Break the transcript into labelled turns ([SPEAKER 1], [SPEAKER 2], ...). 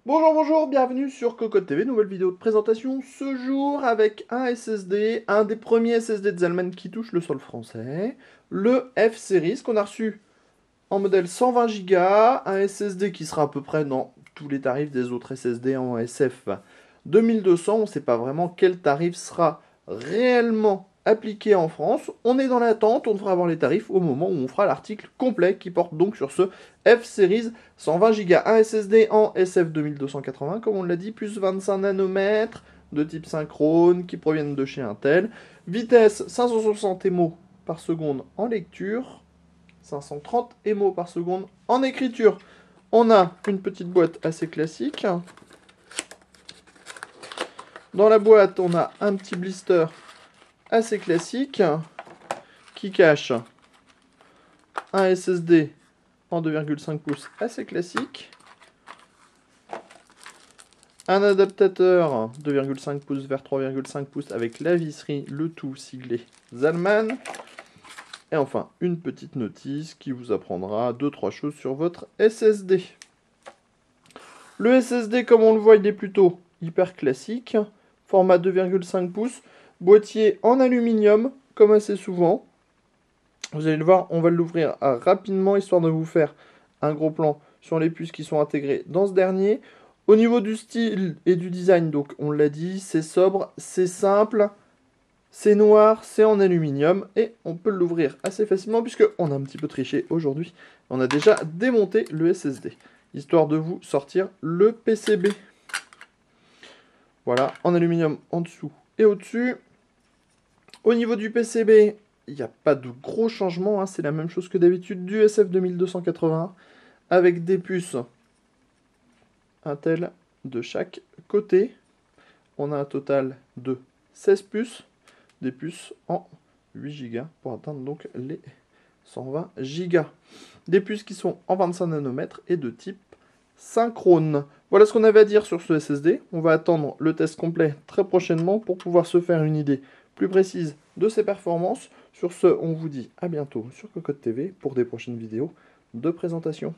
[SPEAKER 1] Bonjour, bonjour, bienvenue sur Cocotte TV, nouvelle vidéo de présentation ce jour avec un SSD, un des premiers SSD de Zalman qui touche le sol français, le F-Series qu'on a reçu en modèle 120 Go, un SSD qui sera à peu près dans tous les tarifs des autres SSD en SF 2200, on ne sait pas vraiment quel tarif sera réellement appliqué en France. On est dans l'attente, on devra avoir les tarifs au moment où on fera l'article complet qui porte donc sur ce F-Series 120 Go. Un SSD en SF 2280, comme on l'a dit, plus 25 nanomètres, de type synchrone, qui proviennent de chez Intel. Vitesse 560 MO par seconde en lecture, 530 MO par seconde en écriture. On a une petite boîte assez classique. Dans la boîte, on a un petit blister assez classique qui cache un SSD en 2,5 pouces assez classique, un adaptateur 2,5 pouces vers 3,5 pouces avec la visserie, le tout siglé Zalman. Et enfin, une petite notice qui vous apprendra 2-3 choses sur votre SSD. Le SSD, comme on le voit, il est plutôt hyper classique. Format 2,5 pouces. Boîtier en aluminium, comme assez souvent. Vous allez le voir, on va l'ouvrir rapidement, histoire de vous faire un gros plan sur les puces qui sont intégrées dans ce dernier. Au niveau du style et du design, donc on l'a dit, c'est sobre, c'est simple, c'est noir, c'est en aluminium. Et on peut l'ouvrir assez facilement puisqu'on a un petit peu triché aujourd'hui. On a déjà démonté le SSD, histoire de vous sortir le PCB. Voilà, en aluminium en dessous et au-dessus. Au niveau du PCB, il n'y a pas de gros changements, hein, c'est la même chose que d'habitude du SF 2280, avec des puces Intel de chaque côté. On a un total de 16 puces, des puces en 8 Go pour atteindre donc les 120 Go. Des puces qui sont en 25 nanomètres et de type synchrone. Voilà ce qu'on avait à dire sur ce SSD. On va attendre le test complet très prochainement pour pouvoir se faire une idée plus précise de ses performances. Sur ce, on vous dit à bientôt sur Cocotte TV pour des prochaines vidéos de présentation.